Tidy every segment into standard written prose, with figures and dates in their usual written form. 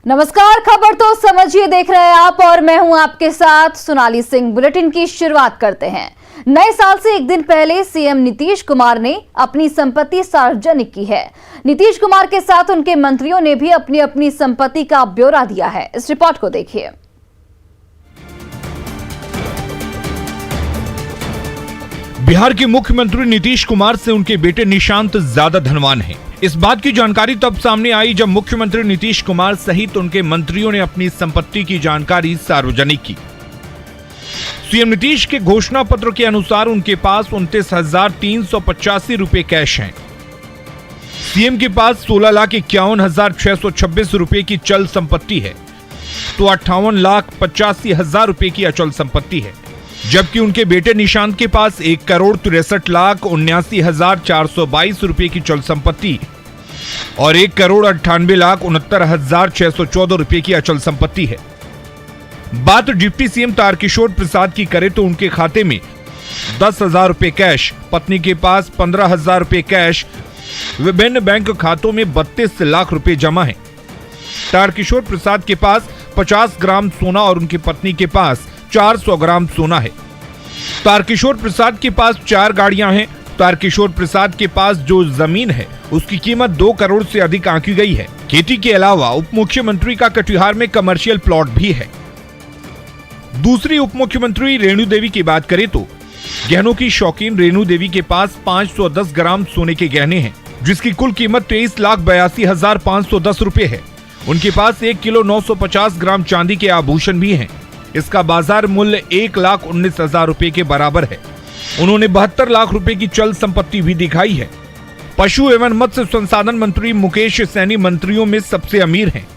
नमस्कार, खबर तो समझिए देख रहे हैं आप और मैं हूं आपके साथ सोनाली सिंह। बुलेटिन की शुरुआत करते हैं। नए साल से एक दिन पहले सीएम नीतीश कुमार ने अपनी संपत्ति सार्वजनिक की है। नीतीश कुमार के साथ उनके मंत्रियों ने भी अपनी अपनी संपत्ति का ब्यौरा दिया है। इस रिपोर्ट को देखिए। बिहार के मुख्यमंत्री नीतीश कुमार से उनके बेटे निशांत ज्यादा धनवान हैं। इस बात की जानकारी तब सामने आई जब मुख्यमंत्री नीतीश कुमार सहित उनके मंत्रियों ने अपनी संपत्ति की जानकारी सार्वजनिक की। सीएम नीतीश के घोषणा पत्र के अनुसार उनके पास 29,385 रुपए कैश हैं। सीएम के पास 16,51,626 रुपए की चल संपत्ति है तो 58,85,000 रुपए की अचल संपत्ति है, जबकि उनके बेटे निशांत के पास 1,63,79,422 रुपए की चल संपत्ति और 1,98,69,614 रुपए की अचल संपत्ति है। बात डिप्टी सीएम तारकिशोर प्रसाद की करें तो उनके खाते में 10,000 रुपए कैश, पत्नी के पास 15,000 रुपए कैश, विभिन्न बैंक खातों में 32 लाख रुपए जमा है। तारकिशोर प्रसाद के पास 50 ग्राम सोना और उनकी पत्नी के पास 400 ग्राम सोना है। तारकिशोर प्रसाद के पास 4 गाड़ियां हैं। तारकिशोर प्रसाद के पास जो जमीन है उसकी कीमत 2 करोड़ से अधिक आंकी गई है। खेती के अलावा उप मुख्यमंत्री का कटिहार में कमर्शियल प्लॉट भी है। दूसरी उप मुख्यमंत्री रेणु देवी की बात करें तो गहनों की शौकीन रेणु देवी के पास 510 ग्राम सोने के गहने हैं, जिसकी कुल कीमत 23,82,510 रुपए है। उनके पास 1 किलो 950 ग्राम चांदी के आभूषण भी हैं। इसका बाजार मूल्य 1,19,000 रुपए के बराबर है। उन्होंने 72 लाख रुपए की चल संपत्ति भी दिखाई है। पशु एवं मत्स्य संसाधन मंत्री मुकेश सैनी मंत्रियों में सबसे अमीर हैं।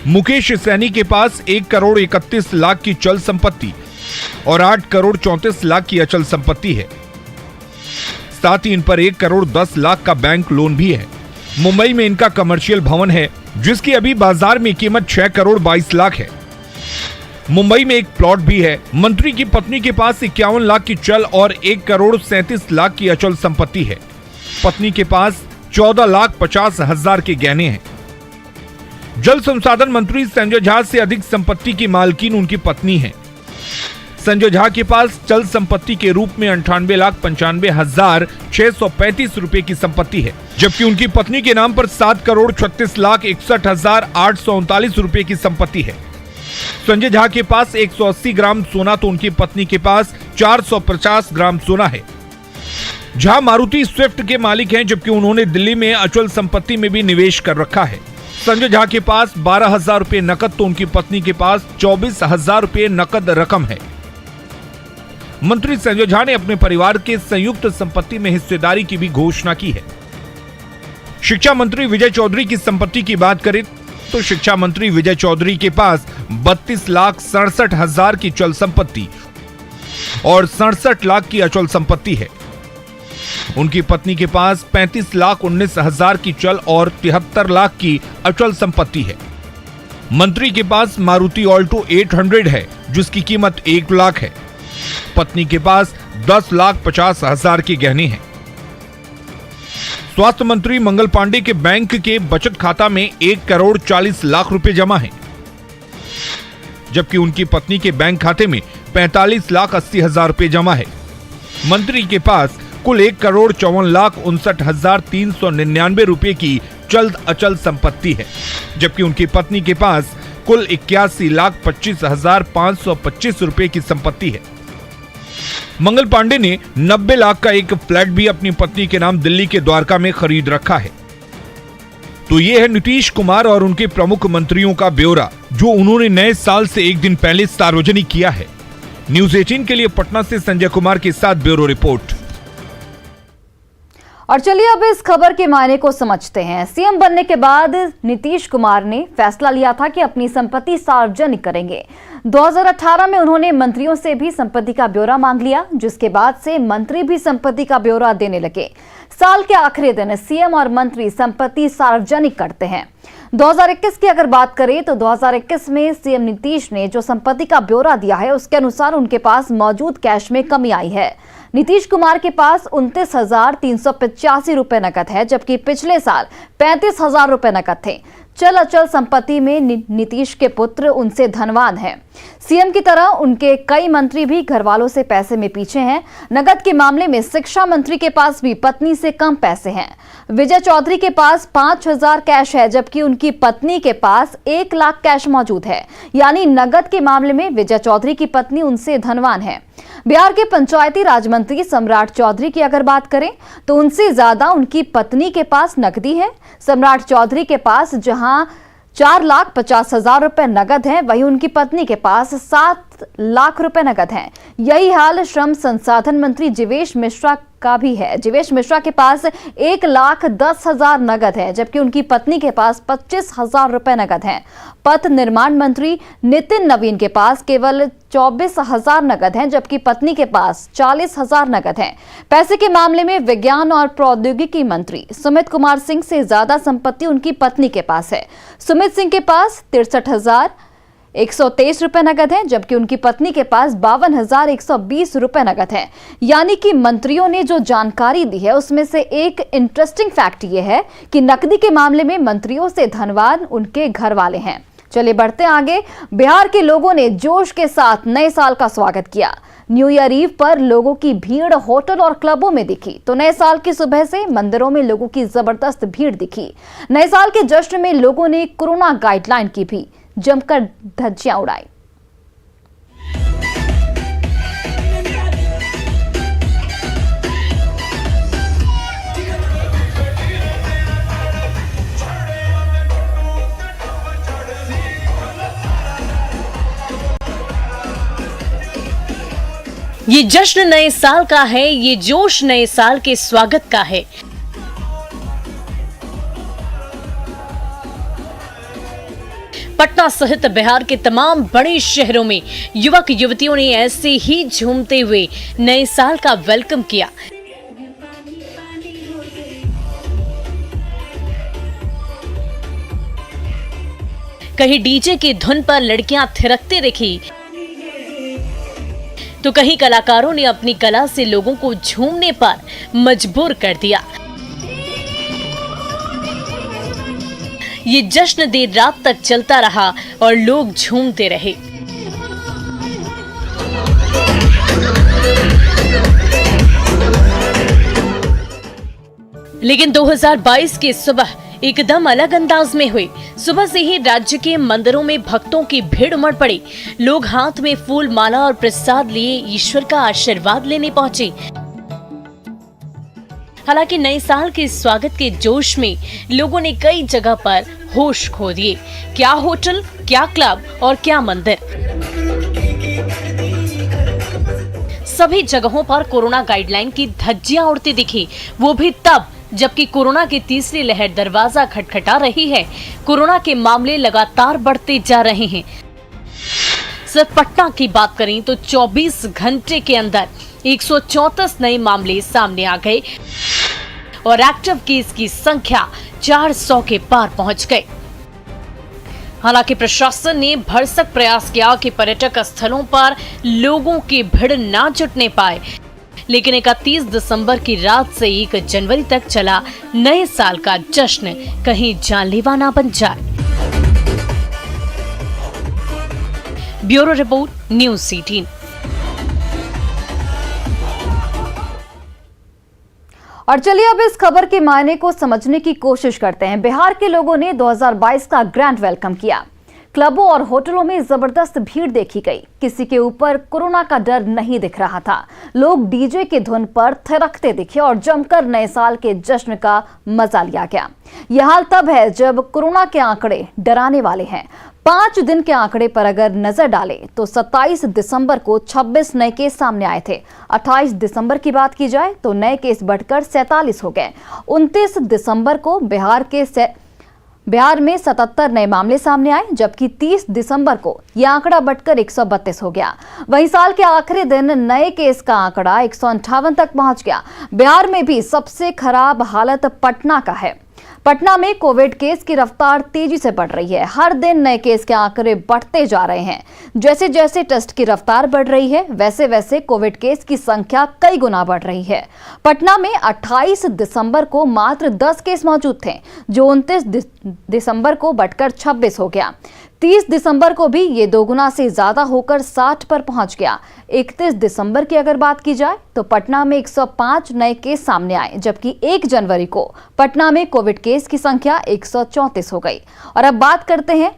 मुकेश सैनी के पास 1,31,00,000 की चल संपत्ति और 8,34,00,000 की अचल संपत्ति है। साथ ही इन पर 1,10,00,000 का बैंक लोन भी है। मुंबई में इनका कमर्शियल भवन है, जिसकी अभी बाजार में कीमत 6,22,00,000 है। मुंबई में एक प्लॉट भी है। मंत्री की पत्नी के पास 51 लाख की चल और 1,37,00,000 की अचल संपत्ति है। पत्नी के पास 14,50,000 के गहने हैं। जल संसाधन मंत्री संजय झा से अधिक संपत्ति की मालकिन उनकी पत्नी है। संजय झा के पास चल संपत्ति के रूप में 98,95,635 रुपए की संपत्ति है, जबकि उनकी पत्नी के नाम पर 7,36,61,839 रुपए की संपत्ति है। संजय झा के पास 180 ग्राम सोना तो उनकी पत्नी के पास 450 ग्राम सोना है। झा मारुति स्विफ्ट के मालिक हैं, जबकि उन्होंने दिल्ली में अचल संपत्ति में भी निवेश कर रखा है। संजय झा के पास 12,000 रुपए नकद तो उनकी पत्नी के पास 24,000 रुपए नकद रकम है। मंत्री संजय झा ने अपने परिवार के संयुक्त संपत्ति में हिस्सेदारी की भी घोषणा की है। शिक्षा मंत्री विजय चौधरी की संपत्ति की बात करें तो शिक्षा मंत्री विजय चौधरी के पास 32,67,000 की चल संपत्ति और 67 लाख की अचल संपत्ति है। उनकी पत्नी के पास 35,19,000 की चल और 73 लाख की अचल संपत्ति है। मंत्री के पास मारुति ऑल्टो 800 है, जिसकी कीमत 1 लाख है। पत्नी के पास 10,50,000 के गहने हैं। स्वास्थ्य मंत्री मंगल पांडे के बैंक के बचत खाता में 1,40,00,000 रुपए जमा है, जबकि उनकी पत्नी के बैंक खाते में 45,80,000 रुपए जमा है। मंत्री के पास कुल 1,54,59,399 रुपए की चल अचल संपत्ति है, जबकि उनकी पत्नी के पास कुल 81,25,525 रुपए की संपत्ति है। मंगल पांडे ने 90 लाख का एक फ्लैट भी अपनी पत्नी के नाम दिल्ली के द्वारका में खरीद रखा है। तो ये है नीतीश कुमार और उनके प्रमुख मंत्रियों का ब्यौरा, जो उन्होंने नए साल से एक दिन पहले सार्वजनिक किया है। न्यूज़ 18 के लिए पटना से संजय कुमार के साथ ब्यूरो रिपोर्ट। और चलिए अब इस खबर के मायने को समझते हैं। सीएम बनने के बाद नीतीश कुमार ने फैसला लिया था कि अपनी संपत्ति सार्वजनिक करेंगे। 2018 में उन्होंने मंत्रियों से भी संपत्ति का ब्यौरा मांग लिया, जिसके बाद से मंत्री भी संपत्ति का ब्यौरा देने लगे। साल के आखिरी दिन सीएम और मंत्री संपत्ति सार्वजनिक करते हैं। 2021 की अगर बात करें तो 2021 में सीएम नीतीश ने जो संपत्ति का ब्यौरा दिया है, उसके अनुसार उनके पास मौजूद कैश में कमी आई है। नीतीश कुमार के पास 29,385 रुपए नकद है, जबकि पिछले साल 35,000 रुपए नकद थे। चल अचल संपत्ति में नीतीश के पुत्र उनसे धनवान हैं। सीएम की तरह उनके कई मंत्री भी घर वालों से पैसे में पीछे हैं। नकद के मामले में शिक्षा मंत्री के पास भी पत्नी से कम पैसे हैं। विजय चौधरी के पास 5,000 कैश है, जबकि उनकी पत्नी के पास 1 लाख कैश मौजूद है। यानी नकद के मामले में विजय चौधरी की पत्नी उनसे धनवान है। बिहार के पंचायती राज मंत्री सम्राट चौधरी की अगर बात करें तो उनसे ज्यादा उनकी पत्नी के पास नकदी है। सम्राट चौधरी के पास जहां 4,50,000 रुपए नगद है, वहीं उनकी पत्नी के पास 7 लाख रुपए नगद हैं। यही हाल श्रम संसाधन मंत्री जीवेश मिश्रा का भी है। जीवेश मिश्रा के पास 1,10,000 नगद है, जबकि उनकी पत्नी के पास 25,000 रुपए नगद हैं। पथ निर्माण मंत्री नितिन नवीन के पास केवल 24,000 नगद हैं, जबकि पत्नी के पास 40,000 नगद हैं। पैसे के मामले में विज्ञान और प्रौद्योगिकी मंत्री सुमित कुमार सिंह से ज्यादा संपत्ति उनकी पत्नी के पास है। सुमित सिंह के पास 63,123 रुपए नगद है, जबकि उनकी पत्नी के पास 52,120 रुपए नगद है। यानी कि मंत्रियों ने जो जानकारी दी है उसमें से एक इंटरेस्टिंग फैक्ट ये है कि नकदी के मामले में मंत्रियों से धनवान उनके घर वाले हैं। चलिए बढ़ते आगे। बिहार के लोगों ने जोश के साथ नए साल का स्वागत किया। न्यू ईयर ईव पर लोगों की भीड़ होटल और क्लबों में दिखी, तो नए साल की सुबह से मंदिरों में लोगों की जबरदस्त भीड़ दिखी। नए साल के जश्न में लोगों ने कोरोना गाइडलाइन की भी जमकर धज्जियां उड़ाई। ये जश्न नए साल का है, ये जोश नए साल के स्वागत का है। पटना सहित बिहार के तमाम बड़े शहरों में युवक युवतियों ने ऐसे ही झूमते हुए नए साल का वेलकम किया। कहीं डीजे की धुन पर लड़कियां थिरकते दिखी, तो कहीं कलाकारों ने अपनी कला से लोगों को झूमने पर मजबूर कर दिया। ये जश्न देर रात तक चलता रहा और लोग झूमते रहे। लेकिन 2022 की सुबह एकदम अलग अंदाज में हुई। सुबह से ही राज्य के मंदिरों में भक्तों की भीड़ उमड़ पड़ी। लोग हाथ में फूल माला और प्रसाद लिए ईश्वर का आशीर्वाद लेने पहुंचे। हालांकि नए साल के स्वागत के जोश में लोगों ने कई जगह पर होश खो दिए। क्या होटल, क्या क्लब और क्या मंदिर, सभी जगहों पर कोरोना गाइडलाइन की धज्जियां उड़ती दिखी। वो भी तब जबकि कोरोना की तीसरी लहर दरवाजा खटखटा रही है। कोरोना के मामले लगातार बढ़ते जा रहे हैं। सिर्फ पटना की बात करें तो 24 घंटे के अंदर 134 नए मामले सामने आ गए और एक्टिव केस की संख्या 400 के पार पहुंच गए। हालांकि प्रशासन ने भरसक प्रयास किया कि पर्यटक स्थलों पर लोगों की भीड़ ना जुटने पाए, लेकिन 31 दिसंबर की रात से 1 जनवरी तक चला नए साल का जश्न कहीं जानलेवा ना बन जाए। Bureau report, news 18। और चलिए अब इस खबर के मायने को समझने की कोशिश करते हैं। बिहार के लोगों ने 2022 का ग्रैंड वेलकम किया। क्लबों और होटलों में जबरदस्त भीड़ देखी गई। किसी के ऊपर कोरोना का डर नहीं दिख रहा था। लोग डीजे की धुन पर थिरकते दिखे और जमकर नए साल के जश्न का मजा लिया गया। यह हाल तब है जब कोरोना के आंकड़े डराने वाले हैं। 5 दिन के आंकड़े पर अगर नजर डालें तो 27 दिसंबर को 26 नए केस सामने आए थे। 28 दिसंबर की बात की जाए तो नए केस बढ़कर 47 हो गए। 29 दिसंबर को बिहार में 77 नए मामले सामने आए, जबकि 30 दिसंबर को यह आंकड़ा बढ़कर 132 हो गया। वहीं साल के आखिरी दिन नए केस का आंकड़ा 158 तक पहुंच गया। बिहार में भी सबसे खराब हालत पटना का है। पटना में कोविड केस की रफ्तार तेजी से बढ़ रही है। हर दिन नए केस के आंकड़े बढ़ते जा रहे हैं। जैसे जैसे टेस्ट की रफ्तार बढ़ रही है, वैसे वैसे कोविड केस की संख्या कई गुना बढ़ रही है। पटना में 28 दिसंबर को मात्र 10 केस मौजूद थे, जो 29 दिसंबर को बढ़कर 26 हो गया। 30 दिसंबर को भी ये दोगुना से ज्यादा होकर 60 पर पहुंच गया। 31 दिसंबर की अगर बात की जाए तो पटना में 105 नए केस सामने आए, जबकि 1 जनवरी को पटना में कोविड केस की संख्या 134 हो गई। और अब बात करते हैं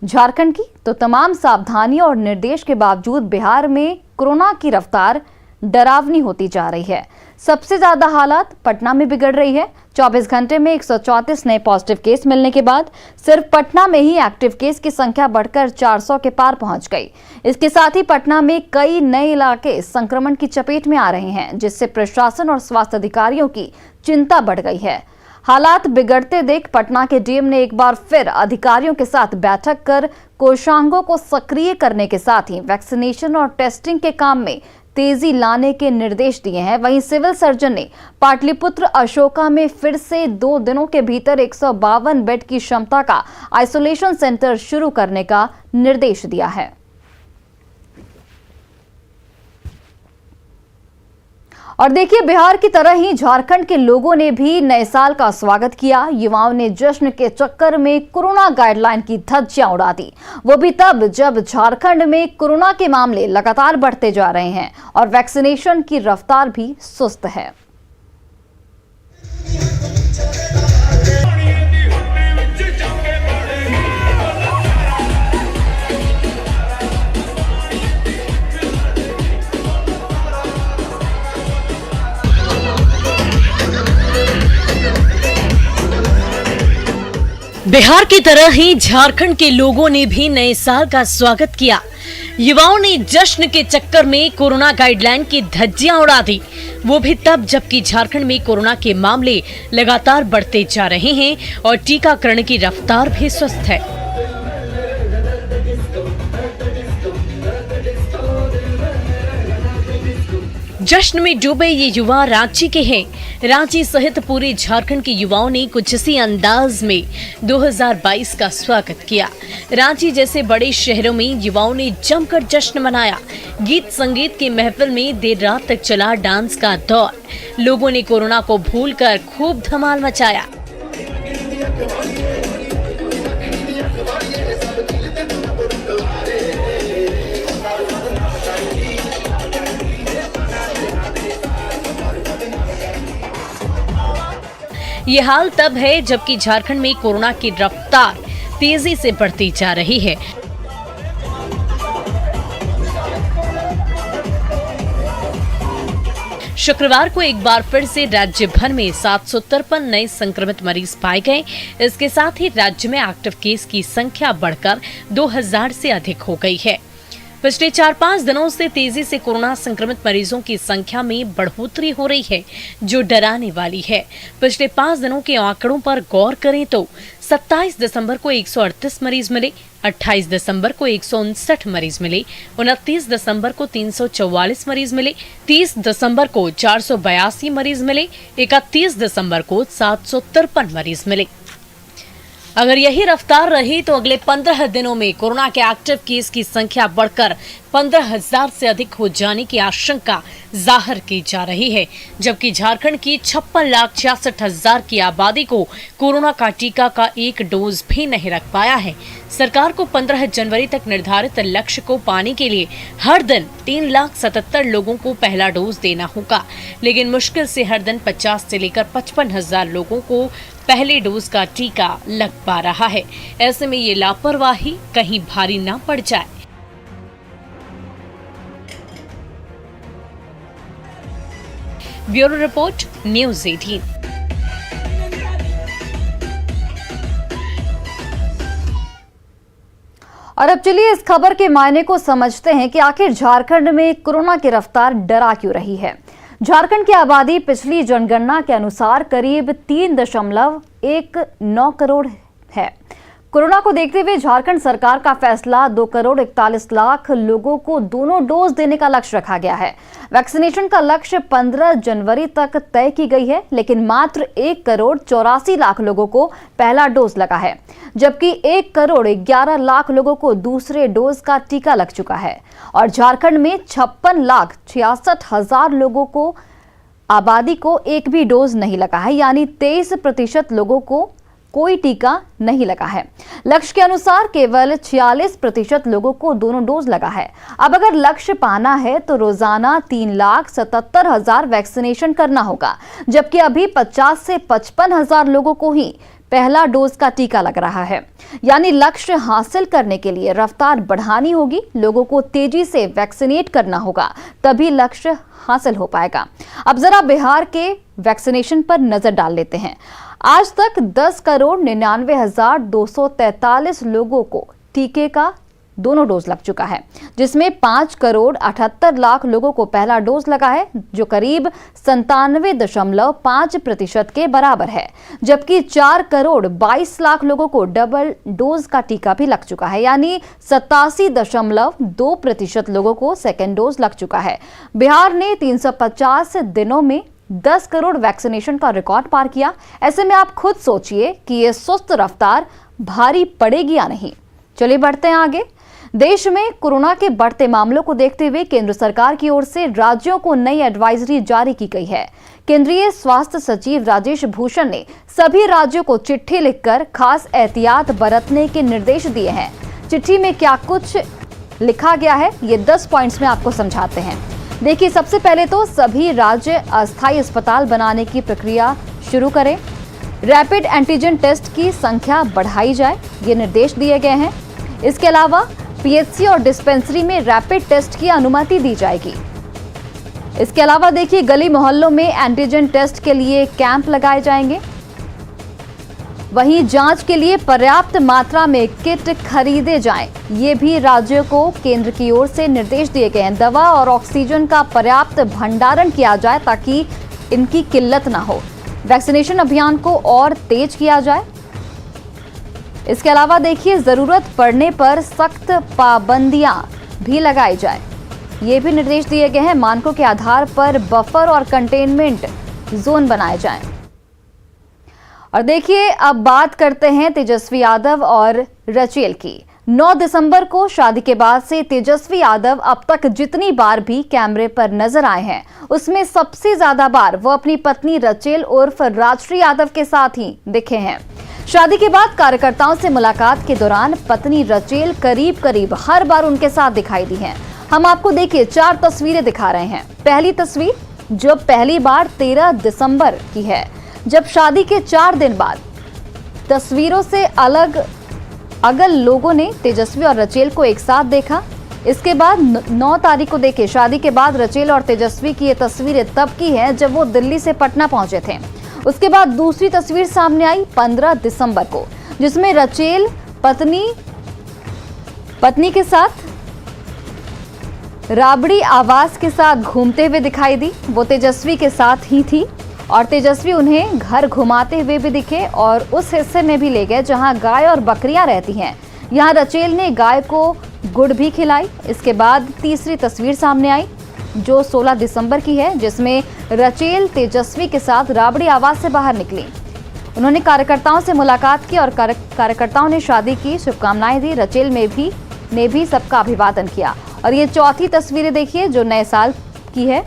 झारखंड की, तो तमाम सावधानियों और निर्देश के बावजूद बिहार में कोरोना की रफ्तार डरावनी होती जा रही है। सबसे ज्यादा हालात पटना में बिगड़ रही है। 24 घंटे में 134 नए पॉजिटिव केस मिलने के बाद सिर्फ पटना में ही एक्टिव केस की संख्या बढ़कर 400 के पार पहुंच गई। इसके साथ ही पटना में कई नए इलाके संक्रमण की चपेट में आ रहे हैं, जिससे प्रशासन और स्वास्थ्य अधिकारियों की चिंता बढ़ गई है। हालात बिगड़ते देख पटना के डीएम ने एक बार फिर अधिकारियों के साथ बैठक कर कोषांगों को सक्रिय करने के साथ ही वैक्सीनेशन और टेस्टिंग के काम में तेजी लाने के निर्देश दिए हैं। वहीं सिविल सर्जन ने पाटलिपुत्र अशोका में फिर से 2 दिनों के भीतर 152 बेड की क्षमता का आइसोलेशन सेंटर शुरू करने का निर्देश दिया है। और देखिए, बिहार की तरह ही झारखंड के लोगों ने भी नए साल का स्वागत किया। युवाओं ने जश्न के चक्कर में कोरोना गाइडलाइन की धज्जियां उड़ा दी, वो भी तब जब झारखंड में कोरोना के मामले लगातार बढ़ते जा रहे हैं और वैक्सीनेशन की रफ्तार भी सुस्त है। बिहार की तरह ही झारखंड के लोगों ने भी नए साल का स्वागत किया। युवाओं ने जश्न के चक्कर में कोरोना गाइडलाइन की धज्जियां उड़ा दी, वो भी तब जबकि झारखंड में कोरोना के मामले लगातार बढ़ते जा रहे हैं और टीकाकरण की रफ्तार भी सुस्त है। जश्न में डूबे ये युवा रांची के हैं। रांची सहित पूरे झारखंड के युवाओं ने कुछ इसी अंदाज में 2022 का स्वागत किया। रांची जैसे बड़े शहरों में युवाओं ने जमकर जश्न मनाया। गीत संगीत की महफिल में देर रात तक चला डांस का दौर। लोगों ने कोरोना को भूलकर खूब धमाल मचाया। ये हाल तब है जबकि झारखंड में कोरोना की रफ्तार तेजी से बढ़ती जा रही है। शुक्रवार को एक बार फिर से राज्य भर में 753 नए संक्रमित मरीज पाए गए। इसके साथ ही राज्य में एक्टिव केस की संख्या बढ़कर 2000 से अधिक हो गई है। पिछले 4-5 दिनों से तेजी से कोरोना संक्रमित मरीजों की संख्या में बढ़ोतरी हो रही है, जो डराने वाली है। पिछले 5 दिनों के आंकड़ों पर गौर करें तो 27 दिसंबर को 138 मरीज मिले, 28 दिसंबर को 159 मरीज मिले, 29 दिसंबर को 344 मरीज मिले, 30 दिसंबर को 482 मरीज मिले, 31 दिसंबर को 753 मरीज मिले। अगर यही रफ्तार रही तो अगले 15 दिनों में कोरोना के एक्टिव केस की संख्या बढ़कर 15,000 से अधिक हो जाने की आशंका जाहिर की जा रही है, जबकि झारखंड की 56,66,000 की आबादी को कोरोना का टीका का एक डोज भी नहीं रख पाया है। सरकार को 15 जनवरी तक निर्धारित लक्ष्य को पाने के लिए हर दिन 3,77,000 लोगों को पहला डोज देना होगा, लेकिन मुश्किल से हर दिन 50 से लेकर 55,000 लोगों को पहले डोज का टीका लग पा रहा है। ऐसे में ये लापरवाही कहीं भारी ना पड़ जाए। Bureau report, news 18। और अब चलिए इस खबर के मायने को समझते हैं कि आखिर झारखंड में कोरोना की रफ्तार डरा क्यों रही है। झारखंड की आबादी पिछली जनगणना के अनुसार करीब 3.19 करोड़ है। कोरोना को देखते हुए झारखंड सरकार का फैसला 2,41,00,000 लोगों को दोनों डोज देने का लक्ष्य रखा गया है। वैक्सीनेशन का लक्ष्य 15 जनवरी तक तय की गई है, लेकिन मात्र 1,84,00,000 लोगों को पहला डोज लगा है, जबकि 1,11,00,000 लोगों को दूसरे डोज का टीका लग चुका है। और झारखंड में 56,66,000 लोगों को आबादी को एक भी डोज नहीं लगा है, यानी 23% लोगों को कोई टीका नहीं लगा है। लक्ष्य के अनुसार केवल 46% लोगों को दोनों डोज लगा है। अब अगर लक्ष्य पाना है तो रोजाना 3,77,000 वैक्सीनेशन करना होगा, जबकि अभी 50 से 55,000 लोगों को ही पहला डोज का टीका लग रहा है। यानी लक्ष्य हासिल करने के लिए रफ्तार बढ़ानी होगी, लोगों को तेजी से वैक्सीनेट करना होगा, तभी लक्ष्य हासिल हो पाएगा। अब जरा बिहार के वैक्सीनेशन पर नजर डाल लेते हैं। आज तक 10,99,243 लोगों को टीके का दोनों डोज लग चुका है, जिसमें 5,78,00,000 लोगों को पहला डोज लगा है, जो करीब 97.5% के बराबर है, जबकि 4,22,00,000 लोगों को डबल डोज का टीका भी लग चुका है, यानी 87.2% लोगों को सेकेंड डोज लग चुका है। बिहार ने 350 दिनों में 10 करोड़ वैक्सीनेशन का रिकॉर्ड पार किया। ऐसे में आप खुद सोचिए कि ये सुस्त रफ्तार भारी पड़ेगी या नहीं। चलिए बढ़ते हैं आगे। देश में कोरोना के बढ़ते मामलों को देखते हुए केंद्र सरकार की ओर से राज्यों को नई एडवाइजरी जारी की गई है। केंद्रीय स्वास्थ्य सचिव राजेश भूषण ने सभी राज्यों को चिट्ठी लिखकर खास एहतियात बरतने के निर्देश दिए हैं। चिट्ठी में क्या कुछ लिखा गया है, ये 10 पॉइंट्स में आपको समझाते हैं। देखिए, सबसे पहले तो सभी राज्य अस्थायी अस्पताल बनाने की प्रक्रिया शुरू करें। रैपिड एंटीजन टेस्ट की संख्या बढ़ाई जाए, ये निर्देश दिए गए हैं। इसके अलावा पीएचसी और डिस्पेंसरी में रैपिड टेस्ट की अनुमति दी जाएगी। इसके अलावा देखिए, गली मोहल्लों में एंटीजन टेस्ट के लिए कैंप लगाए जाएंगे। वहीं जांच के लिए पर्याप्त मात्रा में किट खरीदे जाएं, ये भी राज्यों को केंद्र की ओर से निर्देश दिए गए हैं। दवा और ऑक्सीजन का पर्याप्त भंडारण किया जाए ताकि इनकी किल्लत ना हो। वैक्सीनेशन अभियान को और तेज किया जाए। इसके अलावा देखिए, जरूरत पड़ने पर सख्त पाबंदियां भी लगाई जाए, ये भी निर्देश दिए गए हैं। मानकों के आधार पर बफर और कंटेनमेंट जोन बनाए जाएं। और देखिए, अब बात करते हैं तेजस्वी यादव और रचेल की। 9 दिसंबर को शादी के बाद से तेजस्वी यादव अब तक जितनी बार भी कैमरे पर नजर आए हैं, उसमें सबसे ज्यादा बार वो अपनी पत्नी रचेल उर्फ राजश्री यादव के साथ ही दिखे हैं। शादी के बाद कार्यकर्ताओं से मुलाकात के दौरान पत्नी रचेल करीब करीब हर बार उनके साथ दिखाई दी हैं। हम आपको देखिए 4 तस्वीरें दिखा रहे हैं। पहली तस्वीर जो पहली बार 13 दिसंबर की है, जब शादी के 4 दिन बाद तस्वीरों से अगल लोगों ने तेजस्वी और रचेल को एक साथ देखा। इसके बाद 9 तारीख को देखे, शादी के बाद रचेल और तेजस्वी की ये तस्वीरें तब की हैं जब वो दिल्ली से पटना पहुंचे थे। उसके बाद दूसरी तस्वीर सामने आई 15 दिसंबर को, जिसमें रचेल पत्नी के साथ राबड़ी आवास के साथ घूमते हुए दिखाई दी। वो तेजस्वी के साथ ही थी और तेजस्वी उन्हें घर घुमाते हुए भी दिखे और उस हिस्से में भी ले गए जहां गाय और बकरियां रहती हैं। यहां रचेल ने गाय को गुड़ भी खिलाई। इसके बाद तीसरी तस्वीर सामने आई जो 16 दिसंबर की है, जिसमें रचेल तेजस्वी के साथ राबड़ी आवास से बाहर निकली। उन्होंने कार्यकर्ताओं से मुलाकात की और कार्यकर्ताओं ने शादी की शुभकामनाएं दी। रचेल ने भी सबका अभिवादन किया। और ये चौथी तस्वीरें देखिए जो नए साल की है।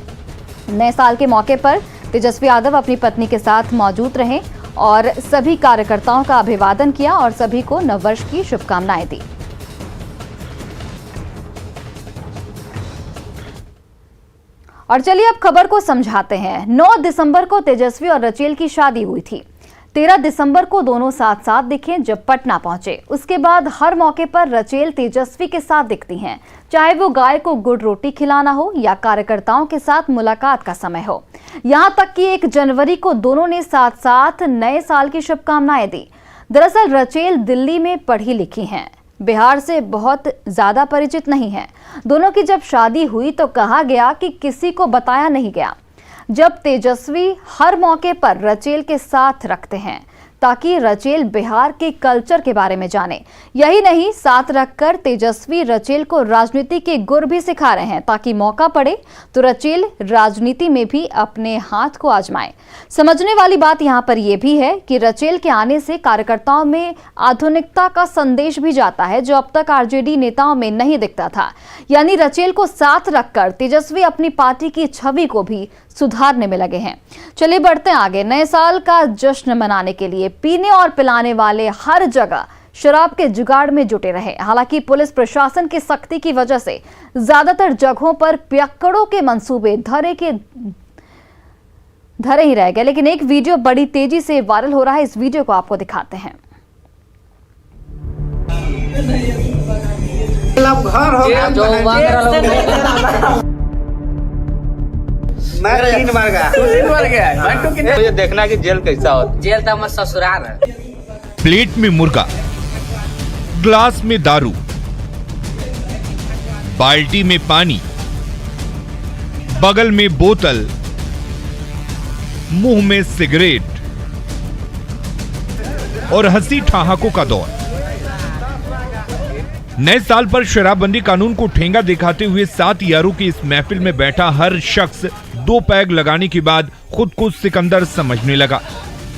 नए साल के मौके पर तेजस्वी यादव अपनी पत्नी के साथ मौजूद रहे और सभी कार्यकर्ताओं का अभिवादन किया और सभी को नववर्ष की शुभकामनाएं दी। और चलिए अब खबर को समझाते हैं। 9 दिसंबर को तेजस्वी और रचेल की शादी हुई थी। 13 दिसंबर को दोनों साथ साथ दिखे जब पटना पहुंचे। उसके बाद हर मौके पर रचेल तेजस्वी के साथ दिखती हैं, चाहे वो गाय को गुड़ रोटी खिलाना हो या कार्यकर्ताओं के साथ मुलाकात का समय हो। यहां तक कि 1 जनवरी को दोनों ने साथ साथ नए साल की शुभकामनाएं दी। दरअसल रचेल दिल्ली में पढ़ी लिखी हैं, बिहार से बहुत ज्यादा परिचित नहीं है। दोनों की जब शादी हुई तो कहा गया कि किसी को बताया नहीं गया। जब तेजस्वी हर मौके पर रचेल के साथ रखते हैं ताकि रचेल बिहार के कल्चर के बारे में जाने। यही नहीं, साथ रखकर तेजस्वी रचेल को राजनीति के गुर भी सिखा रहे हैं ताकि मौका पड़े तो रचेल राजनीति में भी अपने हाथ को आजमाए। समझने वाली बात यहाँ पर यह भी है कि रचेल के आने से कार्यकर्ताओं में आधुनिकता का संदेश भी जाता है जो अब तक आरजेडी नेताओं में नहीं दिखता था। यानी रचेल को साथ रखकर तेजस्वी अपनी पार्टी की छवि को भी सुधारने में लगे हैं। चलिए बढ़ते हैं आगे। नए साल का जश्न मनाने के लिए पीने और पिलाने वाले हर जगह शराब के जुगाड़ में जुटे रहे। हालांकि पुलिस प्रशासन की सख्ती की वजह से ज्यादातर जगहों पर पियक्कड़ों के मंसूबे धरे ही रह गए, लेकिन एक वीडियो बड़ी तेजी से वायरल हो रहा है। इस वीडियो को आपको दिखाते हैं। घर हो गया जो मैं 3 बार गया। मुझे देखना कि जेल कैसा होता। जेल तो हमारा ससुराल है। प्लेट में मुर्गा, ग्लास में दारू, बाल्टी में पानी, बगल में बोतल, मुंह में सिगरेट और हंसी ठहाकों का दौर। नए साल पर शराबबंदी कानून को ठेंगा दिखाते हुए 7 यारों की इस महफिल में बैठा हर शख्स 2 पैग लगाने के बाद खुद को सिकंदर समझने लगा।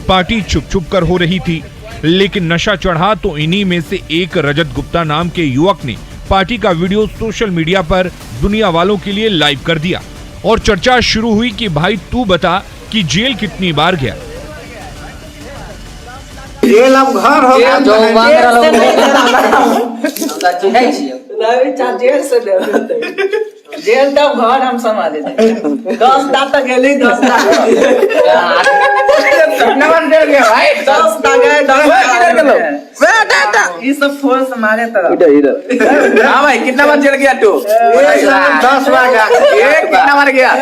पार्टी छुप छुप कर हो रही थी, लेकिन नशा चढ़ा तो इन्हीं में से एक रजत गुप्ता नाम के युवक ने पार्टी का वीडियो सोशल मीडिया पर दुनिया वालों के लिए लाइव कर दिया और चर्चा शुरू हुई कि भाई तू बता कि जेल कितनी बार गया। जेल अब घर हो गया जो जेल तब घर हम समझ 10 दांत तक गेली 10 ये सब फोर्स हमारे तरफ। हाँ भाई कितना बार जेल गया तू? 10 बार गया। कितना बार गया?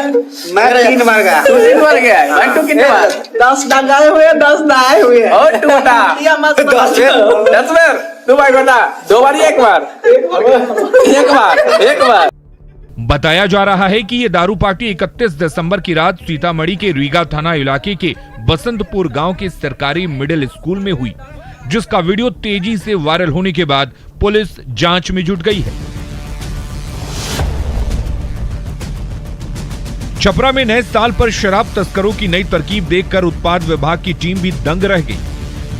मैं 3 बार गया। तू 3 बार गया। भाई तू कितने बार? 10 डगाए हुए 10 दाए हुए। और तू बता 10 बार। तू भाई बता 2 बार या 1 बार? 1 बार। बताया जा रहा है कि ये दारू पार्टी 31 दिसंबर की रात सीतामढ़ी के रीगा थाना इलाके के बसंतपुर गांव के सरकारी मिडिल स्कूल में हुई, जिसका वीडियो तेजी से वायरल होने के बाद पुलिस जांच में जुट गई है। छपरा में नए साल पर शराब तस्करों की नई तरकीब देखकर उत्पाद विभाग की टीम भी दंग रह गई।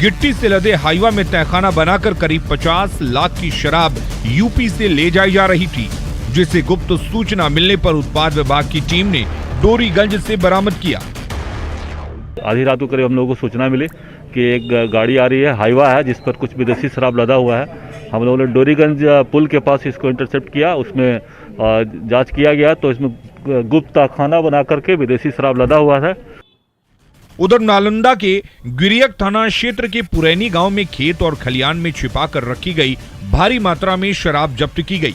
गिट्टी से लदे हाईवा में तहखाना बनाकर करीब 50 लाख की शराब यूपी से ले जाई जा रही थी, जिसे गुप्त सूचना मिलने पर उत्पाद विभाग की टीम ने डोरीगंज से बरामद किया। आधी रात को करीब हम लोगों को सूचना मिली कि एक गाड़ी आ रही है, हाईवा है, जिस पर कुछ विदेशी शराब लदा हुआ है। हम लोगों ने डोरीगंज पुल के पास इसको इंटरसेप्ट किया, उसमें जांच किया गया तो इसमें गुप्त खाना बना करके विदेशी शराब लदा हुआ है। उधर नालंदा के गिरियक थाना क्षेत्र के पुरैनी गांव में खेत और खलियान में छिपा कर रखी गई भारी मात्रा में शराब जब्त की गई।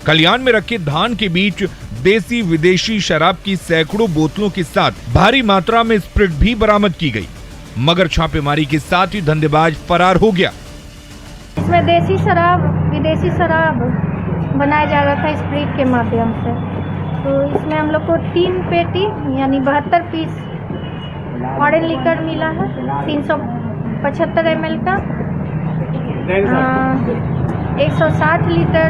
खलियान में रखे धान के बीच देसी विदेशी शराब की सैकड़ों बोतलों के साथ भारी मात्रा में स्प्रिट भी बरामद की गई, मगर छापेमारी के साथ ही धंधेबाज फरार हो गया। इसमें देसी शराब विदेशी शराब बनाया जा रहा था स्प्रिट के माध्यम से। तो इसमें हम लोग को 3 पेटी यानी 72 पीस फॉरेन लिकर मिला है, 375 ml का, 160 लीटर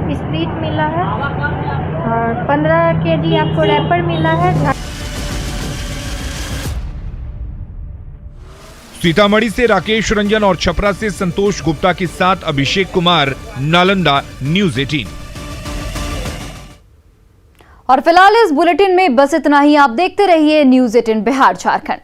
स्प्रिट मिला है और 15 kg आपको रैपर मिला है। सीतामढ़ी से राकेश रंजन और छपरा से संतोष गुप्ता के साथ अभिषेक कुमार, नालंदा, न्यूज़ 18। और फिलहाल इस बुलेटिन में बस इतना ही। आप देखते रहिए न्यूज़ 18 बिहार झारखंड।